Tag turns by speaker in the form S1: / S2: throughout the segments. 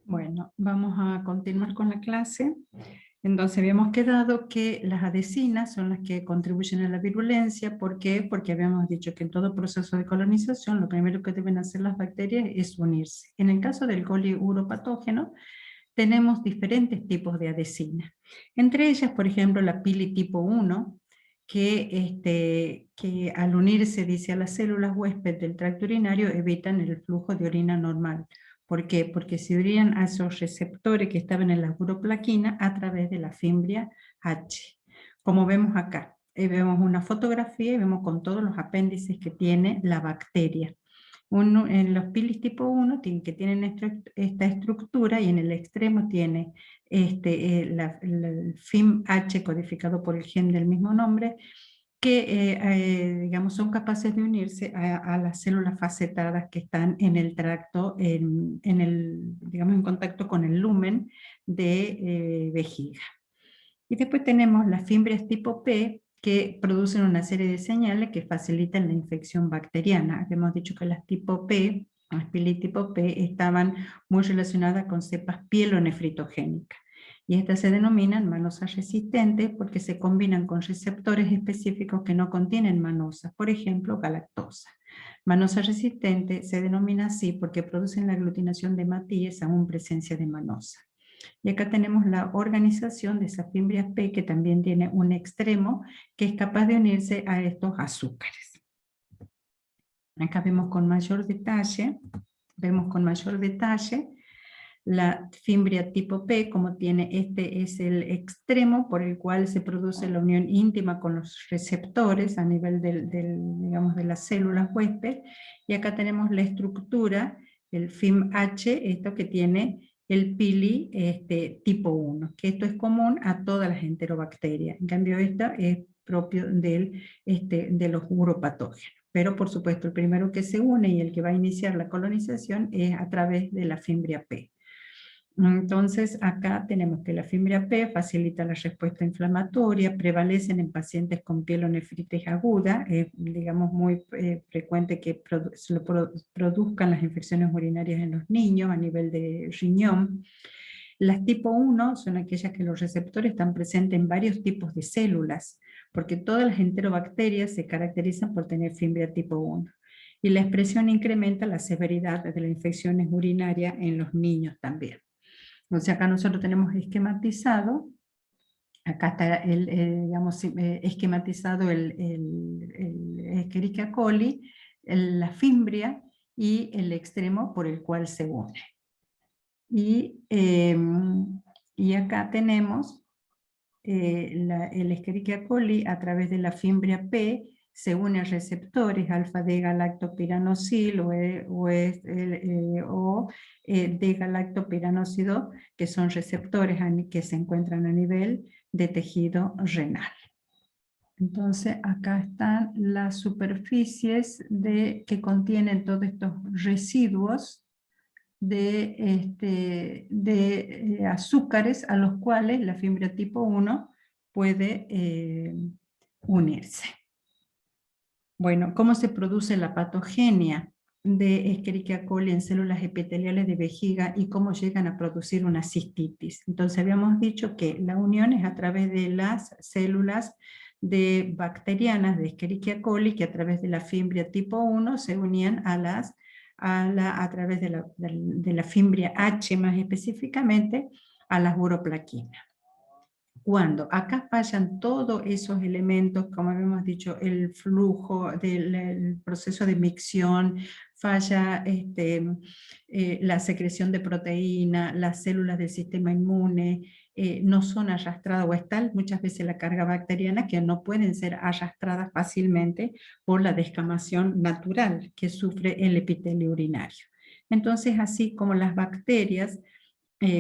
S1: Bueno, vamos a continuar con la clase. Entonces habíamos quedado que las adhesinas son las que contribuyen a la virulencia. ¿Por qué? Porque habíamos dicho que en todo proceso de colonización lo primero que deben hacer las bacterias es unirse. En el caso del coli uropatógeno tenemos diferentes tipos de adhesinas. Entre ellas, por ejemplo, la pili tipo 1, que al unirse, dice, a las células huésped del tracto urinario, evitan el flujo de orina normal. ¿Por qué? Porque se unen a esos receptores que estaban en la uroplaquina a través de la fimbria H. Como vemos acá, vemos una fotografía y vemos con todos los apéndices que tiene la bacteria. En los pilis tipo 1 que tienen esta estructura, y en el extremo tiene el FIM-H codificado por el gen del mismo nombre, que digamos, son capaces de unirse a las células facetadas que están en el tracto, digamos, en contacto con el lumen de vejiga. Y después tenemos las fimbrias tipo P, que producen una serie de señales que facilitan la infección bacteriana. Hemos dicho que las tipo P, las pili tipo P, estaban muy relacionadas con cepas pielonefritogénicas. Y estas se denominan manosas resistentes porque se combinan con receptores específicos que no contienen manosas, por ejemplo, galactosa. Manosa resistente se denomina así porque producen la aglutinación de matíes aún presencia de manosa. Y acá tenemos la organización de esa fimbria P, que también tiene un extremo que es capaz de unirse a estos azúcares. Acá vemos con mayor detalle la fimbria tipo P, como tiene, este es el extremo por el cual se produce la unión íntima con los receptores a nivel digamos, de las células huésped, y acá tenemos la estructura, el FIM-H, esto que tiene el pili tipo 1, que esto es común a todas las enterobacterias. En cambio, esta es propio de los uropatógenos. Pero por supuesto el primero que se une y el que va a iniciar la colonización es a través de la fimbria P. Entonces acá tenemos que la fimbria P facilita la respuesta inflamatoria, prevalecen en pacientes con pielonefritis aguda, es digamos muy frecuente que produzcan las infecciones urinarias en los niños a nivel de riñón. Las tipo 1 son aquellas que los receptores están presentes en varios tipos de células, porque todas las enterobacterias se caracterizan por tener fimbria tipo 1. Y la expresión incrementa la severidad de las infecciones urinarias en los niños también. Entonces acá nosotros tenemos esquematizado, acá está digamos, esquematizado el Escherichia coli, la fimbria y el extremo por el cual se une. Y acá tenemos el Escherichia coli a través de la fimbria P, se une a receptores alfa-D-galactopiranosil o D-galactopiranósido, que son receptores que se encuentran a nivel de tejido renal. Entonces acá están las superficies que contienen todos estos residuos de azúcares a los cuales la fimbria tipo 1 puede unirse. Bueno, ¿cómo se produce la patogenia de Escherichia coli en células epiteliales de vejiga y cómo llegan a producir una cistitis? Entonces habíamos dicho que la unión es a través de las células bacterianas de Escherichia coli, que a través de la fimbria tipo 1 se unían a través de la fimbria H más específicamente, a las uroplaquinas. Cuando acá fallan todos esos elementos, como habíamos dicho, el flujo del proceso de micción, falla la secreción de proteína, las células del sistema inmune no son arrastradas, o es tal muchas veces la carga bacteriana que no pueden ser arrastradas fácilmente por la descamación natural que sufre el epitelio urinario. Entonces, así como las bacterias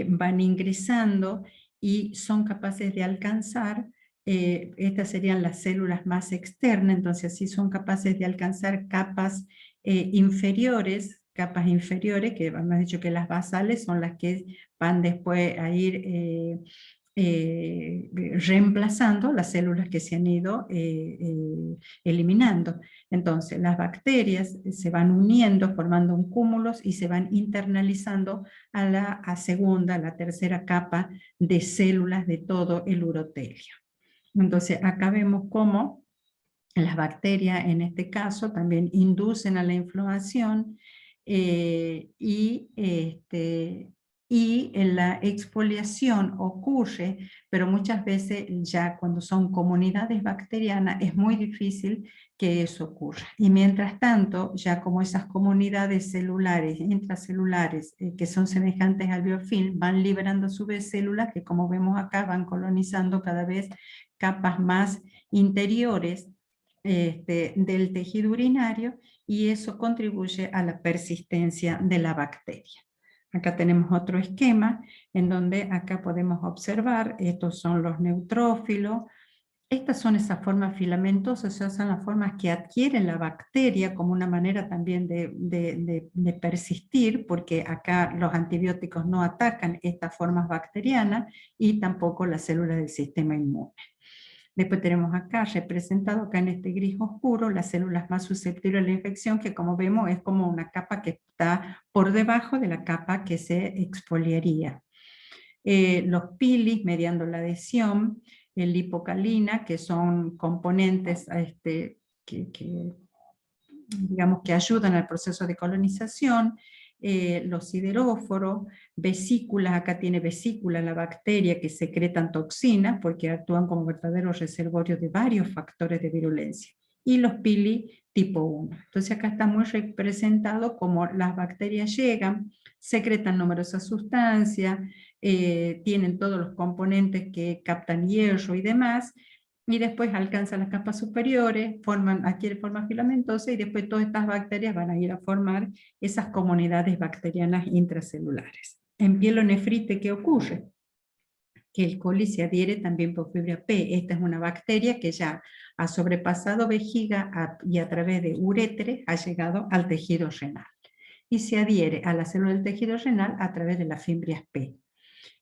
S1: van ingresando y son capaces de alcanzar, estas serían las células más externas, entonces así son capaces de alcanzar capas inferiores, que hemos dicho que las basales son las que van después a ir reemplazando las células que se han ido eliminando. Entonces, las bacterias se van uniendo, formando un cúmulos y se van internalizando a la segunda, a la tercera capa de células de todo el urotelio. Entonces, acá vemos cómo las bacterias, en este caso, también inducen a la inflamación y la exfoliación ocurre, pero muchas veces ya cuando son comunidades bacterianas es muy difícil que eso ocurra. Y mientras tanto, ya como esas comunidades celulares, intracelulares, que son semejantes al biofilm, van liberando a su vez células que, como vemos acá, van colonizando cada vez capas más interiores del tejido urinario, y eso contribuye a la persistencia de la bacteria. Acá tenemos otro esquema en donde acá podemos observar, estos son los neutrófilos. Estas son esas formas filamentosas, o sea, son las formas que adquieren la bacteria como una manera también de persistir, porque acá los antibióticos no atacan estas formas bacterianas y tampoco las células del sistema inmune. Después tenemos acá representado, acá en este gris oscuro, las células más susceptibles a la infección, que como vemos es como una capa que está por debajo de la capa que se exfoliaría. Los pilis, mediando la adhesión, el lipocalina, que son componentes digamos, que ayudan al proceso de colonización, los sideróforos, vesículas, acá tiene vesícula la bacteria que secretan toxinas porque actúan como verdaderos reservorios de varios factores de virulencia, y los pili tipo 1. Entonces acá está muy representado como las bacterias llegan, secretan numerosas sustancias, tienen todos los componentes que captan hierro y demás, y después alcanzan las capas superiores, adquieren forma filamentosa, y después todas estas bacterias van a ir a formar esas comunidades bacterianas intracelulares. En pielonefrite, ¿qué ocurre? Que el coli se adhiere también por fibra P. Esta es una bacteria que ya ha sobrepasado vejiga y a través de uréteres ha llegado al tejido renal. Y se adhiere a la célula del tejido renal a través de las fimbrias P.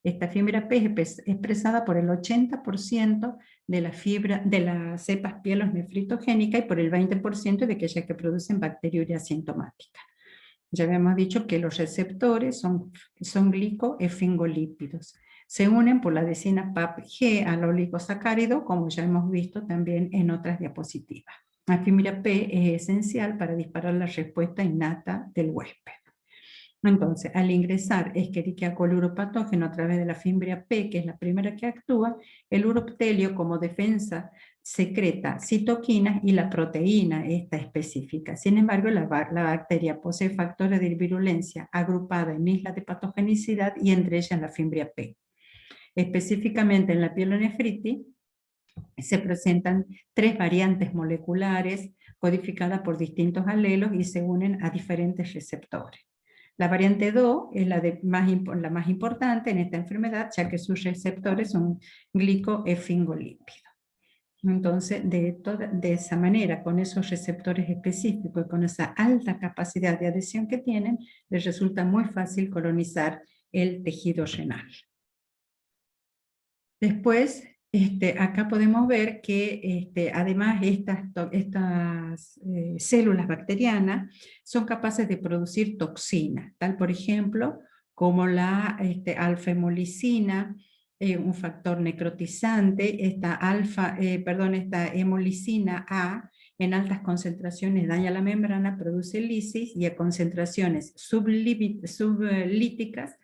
S1: Esta fibra P es expresada por el 80% de las cepas pielonefritogénicas y por el 20% de aquellas que producen bacteriuria asintomática. Ya habíamos dicho que los receptores son glicoesfingolípidos. Se unen por la adhesina PAP-G al oligosacárido, como ya hemos visto también en otras diapositivas. La fibra P es esencial para disparar la respuesta innata del huésped. Entonces, al ingresar Escherichia coli uropatógeno a través de la fibra P, que es la primera que actúa, el uroptelio como defensa secreta citoquinas y la proteína esta específica. Sin embargo, la bacteria posee factores de virulencia agrupada en islas de patogenicidad, y entre ellas la fibra P. Específicamente en la pielonefritis se presentan 3 variantes moleculares codificadas por distintos alelos y se unen a diferentes receptores. La variante 2 es la más importante en esta enfermedad, ya que sus receptores son glicoesfingolípidos. Entonces, de esa manera, con esos receptores específicos y con esa alta capacidad de adhesión que tienen, les resulta muy fácil colonizar el tejido renal. Después, acá podemos ver que además estas células bacterianas son capaces de producir toxinas, tal por ejemplo como la alfa-hemolicina, un factor necrotizante. Esta hemolicina A en altas concentraciones daña la membrana, produce lisis, y a concentraciones sublíticas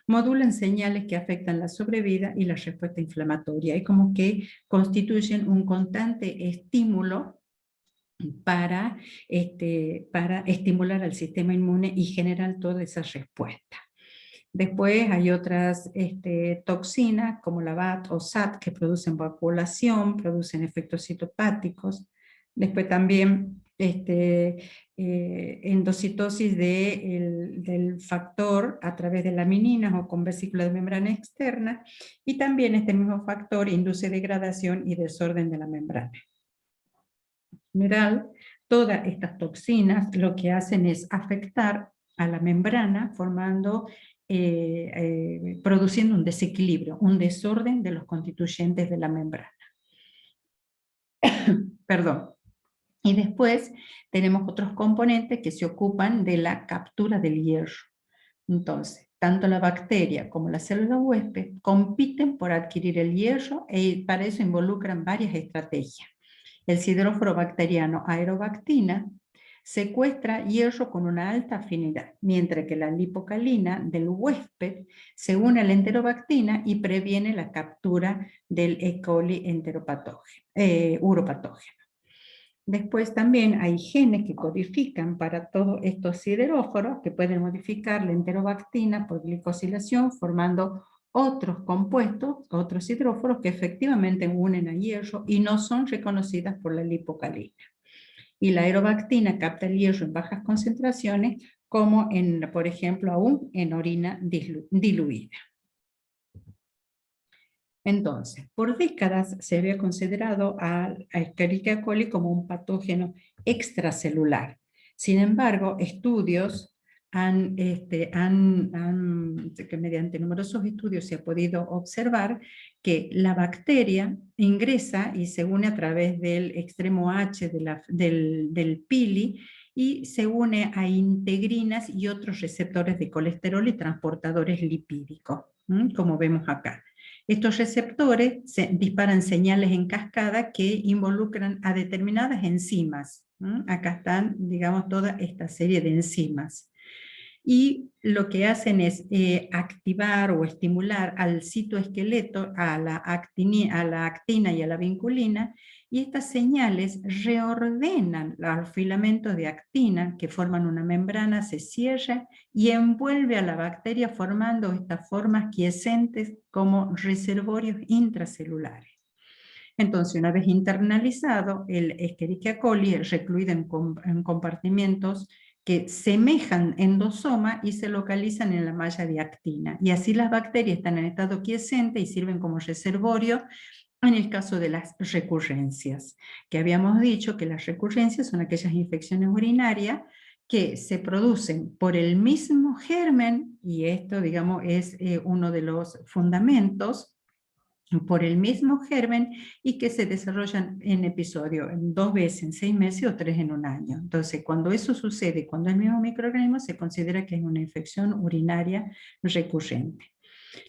S1: modulan señales que afectan la sobrevida y la respuesta inflamatoria, y como que constituyen un constante estímulo para estimular al sistema inmune y generar toda esa respuesta. Después hay otras toxinas como la BAT o SAT que producen vacuolación, producen efectos citopáticos. Después también endocitosis del factor a través de lamininas o con vesícula de membrana externa, y también este mismo factor induce degradación y desorden de la membrana. En general, todas estas toxinas lo que hacen es afectar a la membrana, formando produciendo un desequilibrio, un desorden de los constituyentes de la membrana. Perdón. Y después tenemos otros componentes que se ocupan de la captura del hierro. Entonces, tanto la bacteria como la célula huésped compiten por adquirir el hierro y para eso involucran varias estrategias. El sideróforo bacteriano aerobactina secuestra hierro con una alta afinidad, mientras que la lipocalina del huésped se une a la enterobactina y previene la captura del E. coli uropatógeno. Después también hay genes que codifican para todos estos sideróforos que pueden modificar la enterobactina por glicosilación formando otros compuestos, otros sideróforos que efectivamente unen a hierro y no son reconocidas por la lipocalina. Y la aerobactina capta el hierro en bajas concentraciones como por ejemplo aún en orina diluida. Entonces, por décadas se había considerado a Escherichia coli como un patógeno extracelular. Sin embargo, estudios que mediante numerosos estudios se ha podido observar que la bacteria ingresa y se une a través del extremo H del pili y se une a integrinas y otros receptores de colesterol y transportadores lipídicos, como vemos acá. Estos receptores disparan señales en cascada que involucran a determinadas enzimas. Acá están, digamos, toda esta serie de enzimas. Y lo que hacen es activar o estimular al citoesqueleto, a la actina y a la vinculina, y estas señales reordenan los filamentos de actina que forman una membrana, se cierra y envuelve a la bacteria formando estas formas quiescentes como reservorios intracelulares. Entonces, una vez internalizado, el Escherichia coli es recluido en compartimentos que semejan endosoma y se localizan en la malla de actina. Y así las bacterias están en estado quiescente y sirven como reservorio en el caso de las recurrencias, que habíamos dicho que las recurrencias son aquellas infecciones urinarias que se producen por el mismo germen, y esto, digamos, es uno de los fundamentos, por el mismo germen y que se desarrollan en episodio, 2 veces en 6 meses o 3 en un año. Entonces, cuando eso sucede, cuando el mismo microorganismo, se considera que es una infección urinaria recurrente.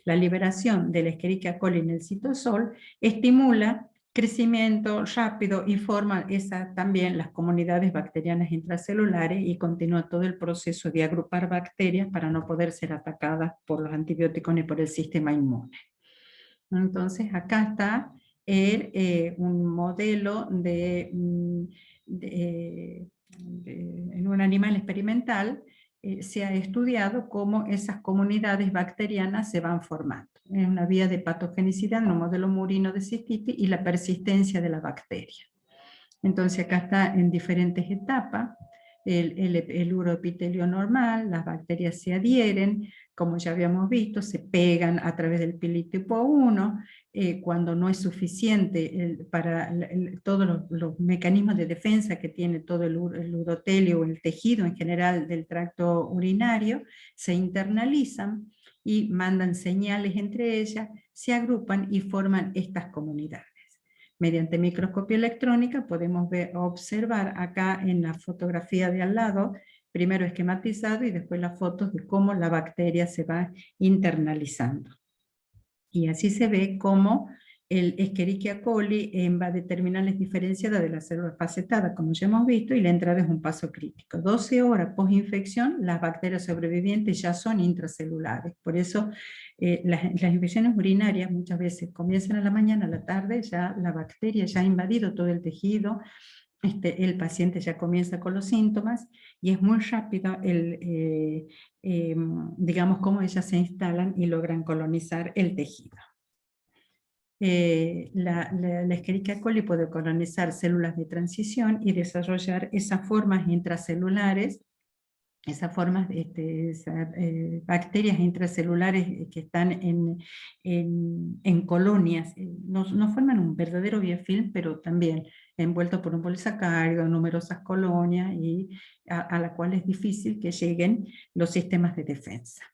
S1: La liberación del Escherichia coli en el citosol estimula crecimiento rápido y forma también las comunidades bacterianas intracelulares y continúa todo el proceso de agrupar bacterias para no poder ser atacadas por los antibióticos ni por el sistema inmune. Entonces acá está un modelo en un animal experimental. Se ha estudiado cómo esas comunidades bacterianas se van formando. Es una vía de patogenicidad en un modelo murino de cistitis y la persistencia de la bacteria. Entonces acá está en diferentes etapas. El uroepitelio normal, las bacterias se adhieren, como ya habíamos visto, se pegan a través del pili tipo 1, cuando no es suficiente para todos los mecanismos de defensa que tiene todo el urotelio o el tejido en general del tracto urinario, se internalizan y mandan señales entre ellas, se agrupan y forman estas comunidades. Mediante microscopía electrónica podemos observar acá en la fotografía de al lado, primero esquematizado y después las fotos de cómo la bacteria se va internalizando. Y así se ve cómo el Escherichia coli va a determinarles diferenciadas de las células facetadas, como ya hemos visto, y la entrada es un paso crítico. 12 horas post-infección, las bacterias sobrevivientes ya son intracelulares. Por eso las infecciones urinarias muchas veces comienzan a la mañana, a la tarde, ya la bacteria ya ha invadido todo el tejido, el paciente ya comienza con los síntomas y es muy rápido digamos, cómo ellas se instalan y logran colonizar el tejido. La Escherichia coli puede colonizar células de transición y desarrollar esas formas intracelulares, esas formas, bacterias intracelulares que están en colonias, no forman un verdadero biofilm, pero también envuelto por un polisacárido, numerosas colonias, y a la cual es difícil que lleguen los sistemas de defensa.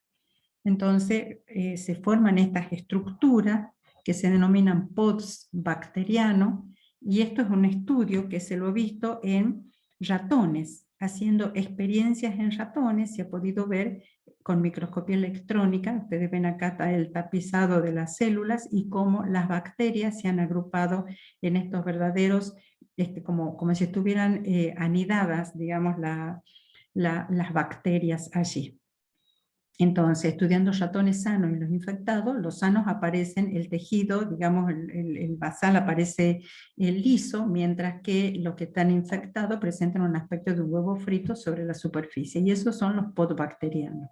S1: Entonces se forman estas estructuras que se denominan pods bacterianos, y esto es un estudio que se lo ha visto en ratones, haciendo experiencias en ratones. Se ha podido ver con microscopía electrónica, ustedes ven acá está el tapizado de las células y cómo las bacterias se han agrupado en estos verdaderos, como si estuvieran anidadas, digamos, las bacterias allí. Entonces, estudiando ratones sanos y los infectados, los sanos aparecen el tejido, digamos, el basal aparece liso, mientras que los que están infectados presentan un aspecto de un huevo frito sobre la superficie, y esos son los podbacterianos.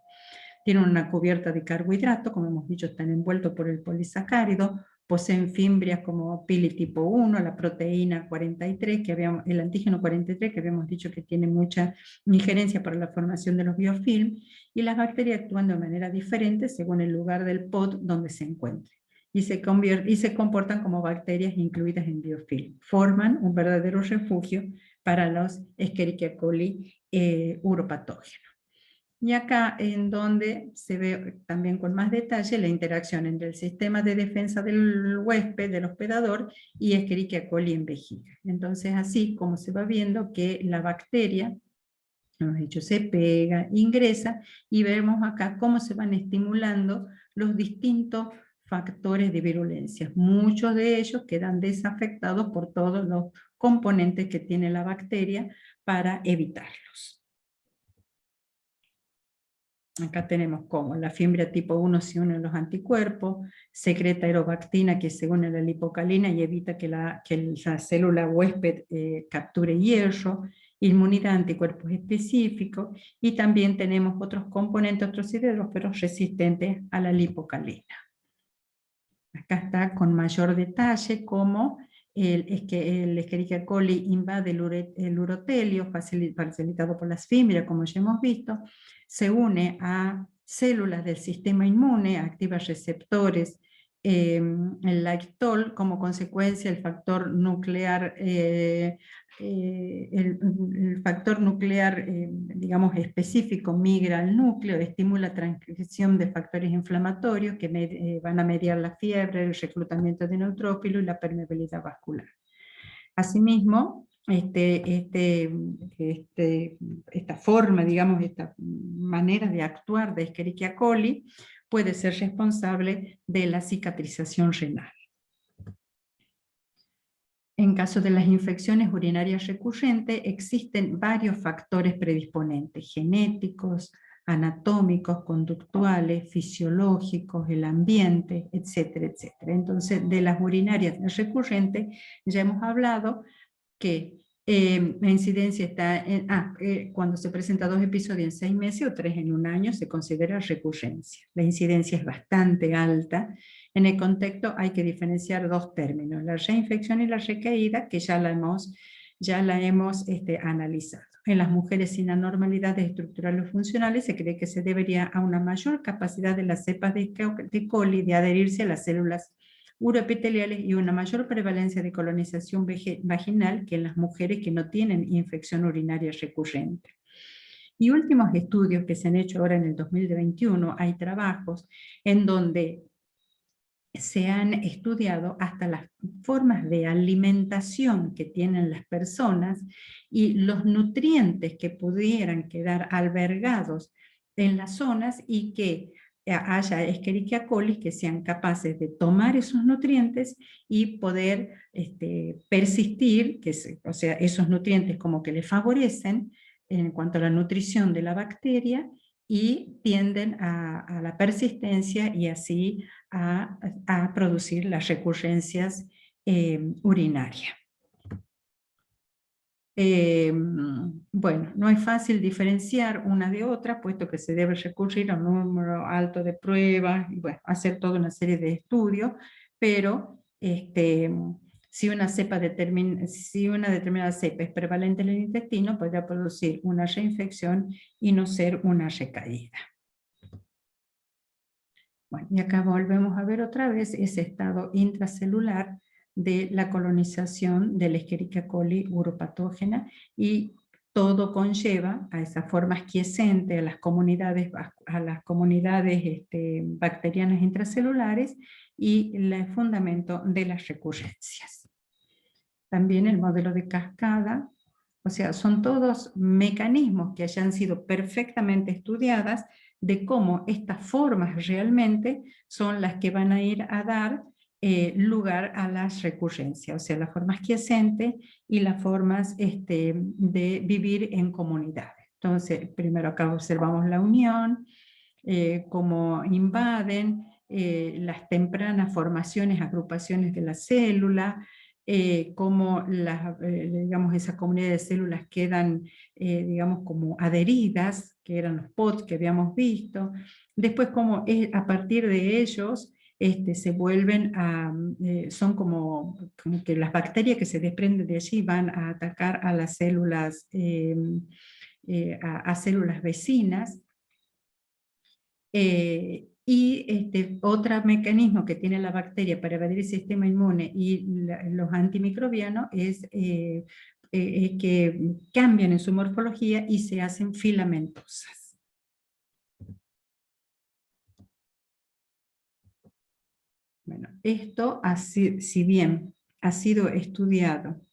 S1: Tienen una cubierta de carbohidratos, como hemos dicho, están envueltos por el polisacárido, poseen fimbrias como pili tipo 1, la proteína 43, el antígeno 43, que habíamos dicho que tiene mucha injerencia para la formación de los biofilm, y las bacterias actúan de manera diferente según el lugar del pod donde se encuentren, y se comportan como bacterias incluidas en biofilm. Forman un verdadero refugio para los Escherichia coli uropatógenos. Y acá en donde se ve también con más detalle la interacción entre el sistema de defensa del huésped, del hospedador, y Escherichia coli en vejiga. Entonces así como se va viendo que la bacteria, hemos dicho, se pega, ingresa, y vemos acá cómo se van estimulando los distintos factores de virulencia. Muchos de ellos quedan desafectados por todos los componentes que tiene la bacteria para evitarlos. Acá tenemos cómo la fimbria tipo 1 se une a los anticuerpos, secreta aerobactina que se une a la lipocalina y evita que la célula huésped capture hierro, inmunidad a anticuerpos específicos, y también tenemos otros componentes, otros siderófilos resistentes a la lipocalina. Acá está con mayor detalle cómo el Escherichia coli invade el urotelio, facilitado por las fimbrias, como ya hemos visto, se une a células del sistema inmune, activa receptores, el lactol, como consecuencia el factor nuclear, digamos, específico migra al núcleo, estimula la transcripción de factores inflamatorios que van a mediar la fiebre, el reclutamiento de neutrófilos y la permeabilidad vascular. Asimismo, esta forma, digamos, esta manera de actuar de Escherichia coli puede ser responsable de la cicatrización renal. En caso de las infecciones urinarias recurrentes, existen varios factores predisponentes, genéticos, anatómicos, conductuales, fisiológicos, el ambiente, etcétera, etcétera. Entonces, de las urinarias recurrentes ya hemos hablado que la incidencia está cuando se presenta 2 episodios en 6 meses o 3 en un año, se considera recurrencia. La incidencia es bastante alta. En el contexto hay que diferenciar 2 términos, la reinfección y la recaída, que ya la hemos analizado. En las mujeres sin anormalidades estructurales o funcionales se cree que se debería a una mayor capacidad de las cepas de coli de adherirse a las células uroepiteliales y una mayor prevalencia de colonización vaginal que en las mujeres que no tienen infección urinaria recurrente. Y últimos estudios que se han hecho ahora en el 2021, hay trabajos en donde se han estudiado hasta las formas de alimentación que tienen las personas y los nutrientes que pudieran quedar albergados en las zonas, y que haya Escherichia coli que sean capaces de tomar esos nutrientes y poder persistir, o sea, esos nutrientes como que le favorecen en cuanto a la nutrición de la bacteria, y tienden a la persistencia y así a producir las recurrencias urinarias. Bueno, no es fácil diferenciar una de otra, puesto que se debe recurrir a un número alto de pruebas, y bueno, hacer toda una serie de estudios, pero si una determinada cepa es prevalente en el intestino, podría producir una reinfección y no ser una recaída. Bueno, y acá volvemos a ver otra vez ese estado intracelular de la colonización de la Escherichia coli uropatógena, y todo conlleva a esa forma quiescente, a las comunidades bacterianas intracelulares y el fundamento de las recurrencias. También el modelo de cascada, o sea, son todos mecanismos que hayan sido perfectamente estudiadas de cómo estas formas realmente son las que van a ir a dar lugar a las recurrencias, o sea, las formas quiescentes y las formas de vivir en comunidades. Entonces, primero acá observamos la unión, cómo invaden las tempranas formaciones, agrupaciones de la célula, cómo digamos, esas comunidades de células quedan, digamos, como adheridas, que eran los POT que habíamos visto. Después, cómo a partir de ellos se vuelven son como que las bacterias que se desprenden de allí van a atacar a las células, a células vecinas. Y otro mecanismo que tiene la bacteria para evadir el sistema inmune y los antimicrobianos es que cambian en su morfología y se hacen filamentosas. Bueno, esto, si bien ha sido estudiado,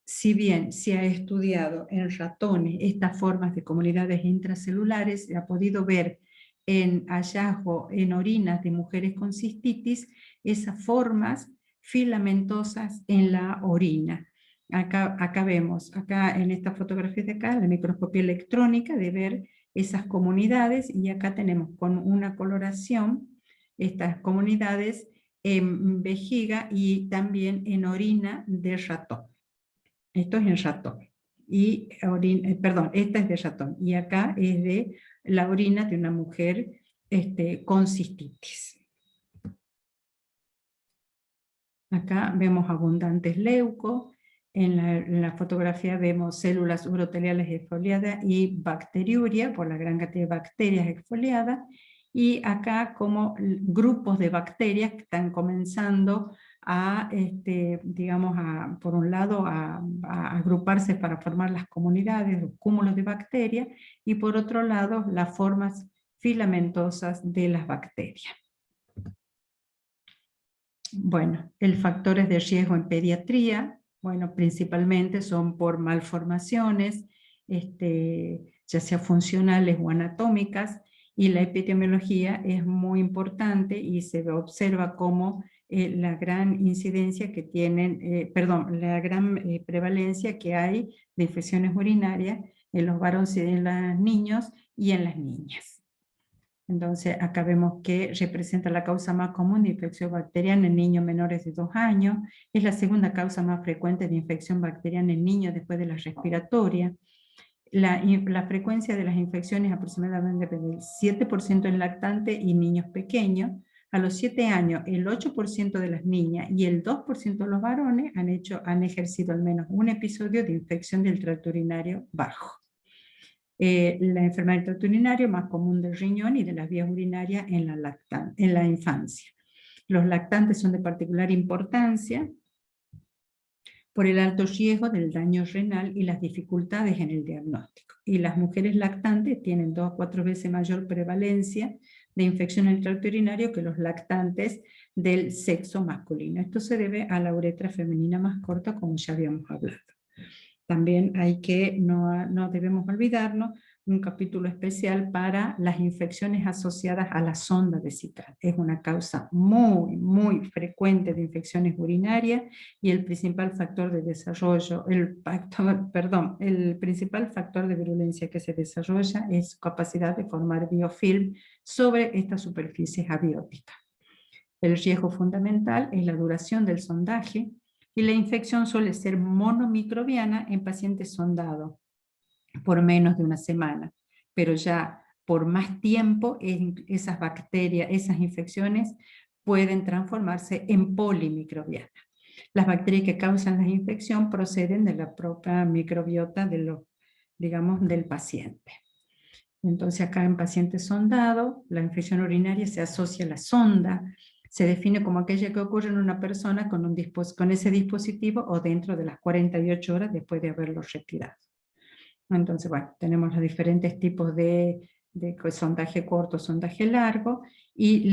S1: si bien se ha estudiado en ratones estas formas de comunidades intracelulares, se ha podido ver en hallazgo en orinas de mujeres con cistitis esas formas filamentosas en la orina. Acá vemos, acá en esta fotografía de acá, la microscopía electrónica de ver esas comunidades, y acá tenemos con una coloración estas comunidades en vejiga y también en orina de ratón. Esto es en ratón. Y perdón, esta es de ratón. Y acá es de la orina de una mujer con cistitis. Acá vemos abundantes leucos. En la fotografía vemos células uroteliales exfoliadas y bacteriuria, por la gran cantidad de bacterias exfoliadas. Y acá como grupos de bacterias que están comenzando a, digamos, por un lado, a agruparse para formar las comunidades, los cúmulos de bacterias, y por otro lado, las formas filamentosas de las bacterias. Bueno, el factores de riesgo en pediatría, bueno, principalmente son por malformaciones, ya sea funcionales o anatómicas, y la epidemiología es muy importante y se observa como la gran incidencia que tienen, la gran prevalencia que hay de infecciones urinarias en los varones, en los niños y en las niñas. Entonces acá vemos que representa la causa más común de infección bacteriana en niños menores de 2 años, es la segunda causa más frecuente de infección bacteriana en niños después de la respiratoria. La frecuencia de las infecciones aproximadamente del 7% en lactantes y niños pequeños. A los 7 años, el 8% de las niñas y el 2% de los varones han ejercido al menos un episodio de infección del tracto urinario bajo. La enfermedad del tracto urinario más común del riñón y de las vías urinarias en la infancia. Los lactantes son de particular importancia por el alto riesgo del daño renal y las dificultades en el diagnóstico. Y las mujeres lactantes tienen 2 a 4 veces mayor prevalencia de infección en el tracto urinario que los lactantes del sexo masculino. Esto se debe a la uretra femenina más corta, como ya habíamos hablado. También no debemos olvidarnos un capítulo especial para las infecciones asociadas a la sonda vesical. Es una causa muy, muy frecuente de infecciones urinarias y el principal factor de desarrollo, el principal factor de virulencia que se desarrolla es su capacidad de formar biofilm sobre estas superficies abióticas. El riesgo fundamental es la duración del sondaje, y la infección suele ser monomicrobiana en pacientes sondados por menos de una semana, pero ya por más tiempo esas bacterias, esas infecciones pueden transformarse en polimicrobianas. Las bacterias que causan la infección proceden de la propia microbiota del paciente. Entonces acá en pacientes sondados, la infección urinaria se asocia a la sonda, se define como aquella que ocurre en una persona con ese dispositivo o dentro de las 48 horas después de haberlo retirado. Entonces, bueno, tenemos los diferentes tipos de sondaje corto, sondaje largo, y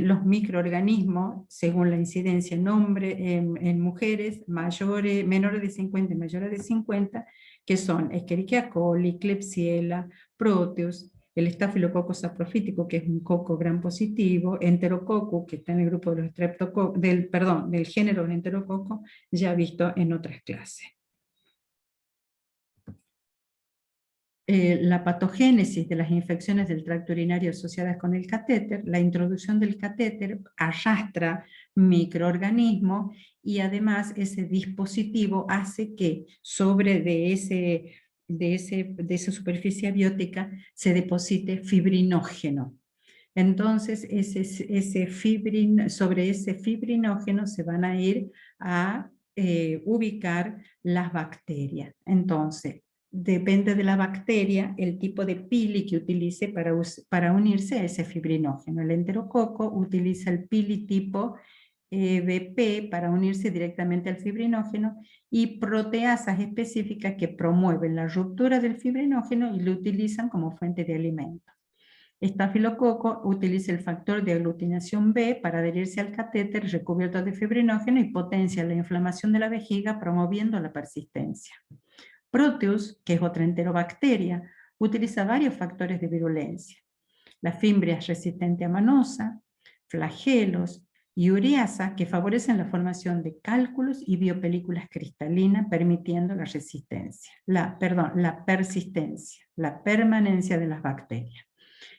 S1: los microorganismos, según la incidencia en mujeres menores de 50 y mayores de 50, que son Escherichia coli, Klebsiella, Proteus, el estafilococo saprofítico, que es un coco gram positivo, Enterococcus, que está en el grupo de los del género Enterococcus, ya visto en otras clases. La patogénesis de las infecciones del tracto urinario asociadas con el catéter, la introducción del catéter arrastra microorganismos y además ese dispositivo hace que sobre de esa superficie abiótica se deposite fibrinógeno. Entonces sobre ese fibrinógeno se van a ir a ubicar las bacterias. Entonces, depende de la bacteria, el tipo de pili que utilice para unirse a ese fibrinógeno. El enterococo utiliza el pili tipo BP para unirse directamente al fibrinógeno y proteasas específicas que promueven la ruptura del fibrinógeno y lo utilizan como fuente de alimento. Estafilococo utiliza el factor de aglutinación B para adherirse al catéter recubierto de fibrinógeno y potencia la inflamación de la vejiga promoviendo la persistencia. Proteus, que es otra enterobacteria, utiliza varios factores de virulencia. La fimbria es resistente a manosa, flagelos y ureasa que favorecen la formación de cálculos y biopelículas cristalinas, permitiendo la persistencia, la permanencia de las bacterias.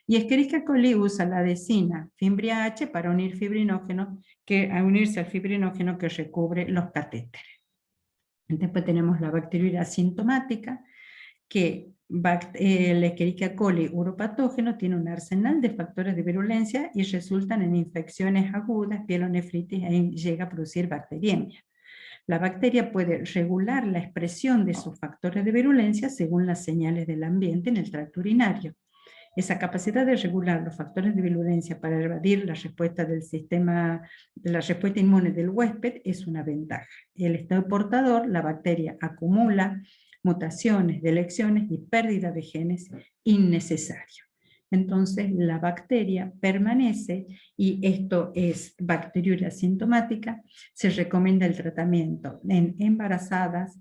S1: Y Escherichia coli usa la adesina fimbria H para unirse al fibrinógeno que recubre los catéteres. Después tenemos la bacteriuria asintomática, que el Escherichia coli uropatógeno tiene un arsenal de factores de virulencia y resultan en infecciones agudas, pielonefritis e llega a producir bacteriemia. La bacteria puede regular la expresión de sus factores de virulencia según las señales del ambiente en el tracto urinario. Esa capacidad de regular los factores de virulencia para evadir la respuesta la respuesta inmune del huésped es una ventaja. El estado portador, la bacteria acumula mutaciones, delecciones y pérdida de genes innecesarios. Entonces la bacteria permanece y esto es bacteriuria asintomática. Se recomienda el tratamiento en embarazadas,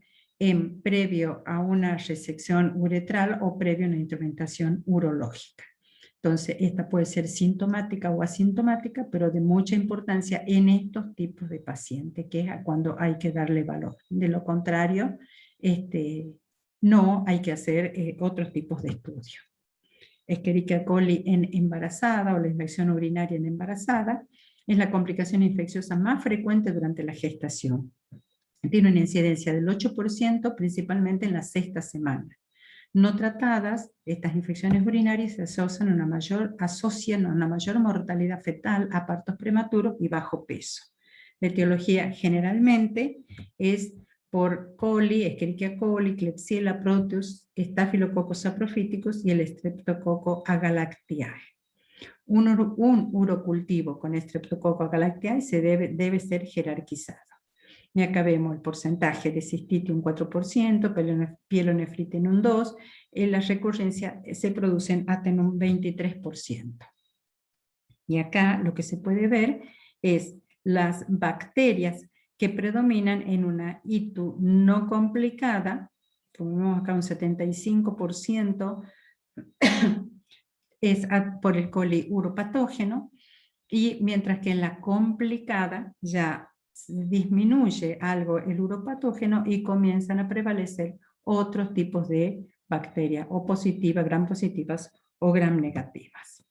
S1: previo a una resección uretral o previo a una instrumentación urológica. Entonces, esta puede ser sintomática o asintomática, pero de mucha importancia en estos tipos de pacientes, que es cuando hay que darle valor. De lo contrario, no hay que hacer otros tipos de estudios. Escherichia coli en embarazada o la infección urinaria en embarazada es la complicación infecciosa más frecuente durante la gestación. Tiene una incidencia del 8%, principalmente en la sexta semana. No tratadas, estas infecciones urinarias se asocian a una mayor mortalidad fetal, a partos prematuros y bajo peso. La etiología generalmente es por coli, Escherichia coli, Klebsiella, Proteus, Staphylococcus saprofíticos y el Streptococcus agalactiae. Un urocultivo con Streptococcus agalactiae debe ser jerarquizado. Y acá vemos el porcentaje de cistitis un 4%, pielonefritis en un 2%, las recurrencias se producen hasta en un 23%. Y acá lo que se puede ver es las bacterias que predominan en una ITU no complicada, como vemos acá un 75% es por el coli uropatógeno, y mientras que en la complicada ya disminuye algo el uropatógeno y comienzan a prevalecer otros tipos de bacterias, o positivas, gram positivas o gram negativas.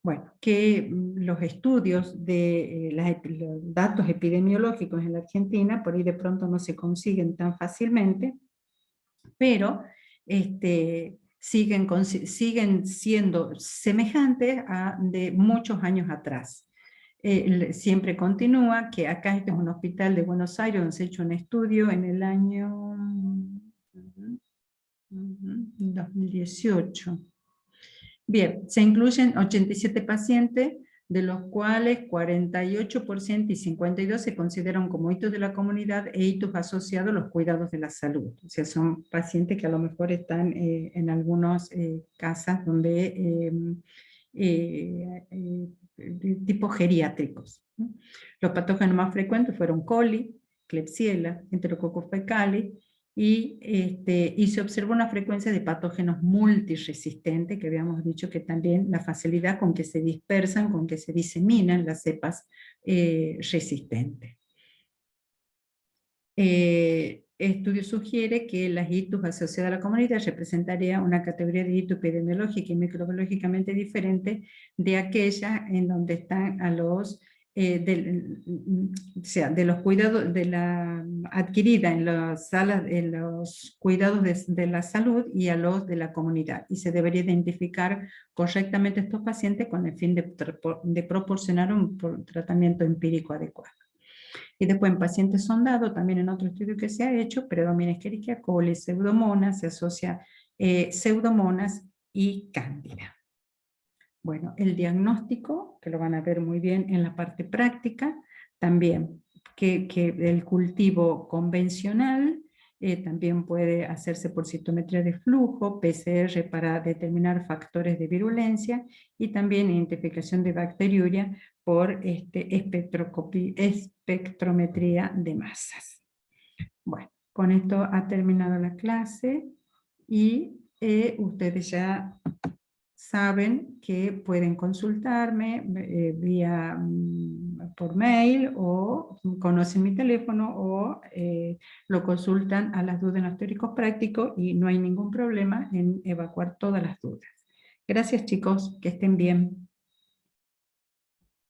S1: Bueno, que los estudios de los datos epidemiológicos en la Argentina por ahí de pronto no se consiguen tan fácilmente, pero siguen siendo semejantes a de muchos años atrás. Siempre continúa, que acá este es un hospital de Buenos Aires donde se ha hecho un estudio en el año 2018. Bien, se incluyen 87 pacientes de los cuales 48% y 52% se consideran como hitos de la comunidad e hitos asociados a los cuidados de la salud. O sea, son pacientes que a lo mejor están en algunas casas donde tipo geriátricos, ¿no? Los patógenos más frecuentes fueron coli, Klebsiella, Enterococcus faecalis, y se observó una frecuencia de patógenos multiresistentes, que habíamos dicho que también la facilidad con que se dispersan, con que se diseminan las cepas resistentes. Estudio sugiere que las ITUs asociadas a la comunidad representaría una categoría de ITU epidemiológica y microbiológicamente diferente de aquella en donde están a los o sea, de los cuidados de la adquirida en las salas, en los cuidados de la salud y a los de la comunidad, y se debería identificar correctamente estos pacientes con el fin de proporcionar un tratamiento empírico adecuado. Y después en pacientes sondados, también en otro estudio que se ha hecho, predomina Escherichia coli, Pseudomonas, se asocia Pseudomonas y Cándida. Bueno, el diagnóstico, que lo van a ver muy bien en la parte práctica, también que el cultivo convencional también puede hacerse por citometría de flujo, PCR para determinar factores de virulencia y también identificación de bacteriuria por espectrometría de masas. Bueno, con esto ha terminado la clase y ustedes ya saben que pueden consultarme por mail o conocen mi teléfono o lo consultan a las dudas en los teóricos prácticos y no hay ningún problema en evacuar todas las dudas. Gracias chicos, que estén bien.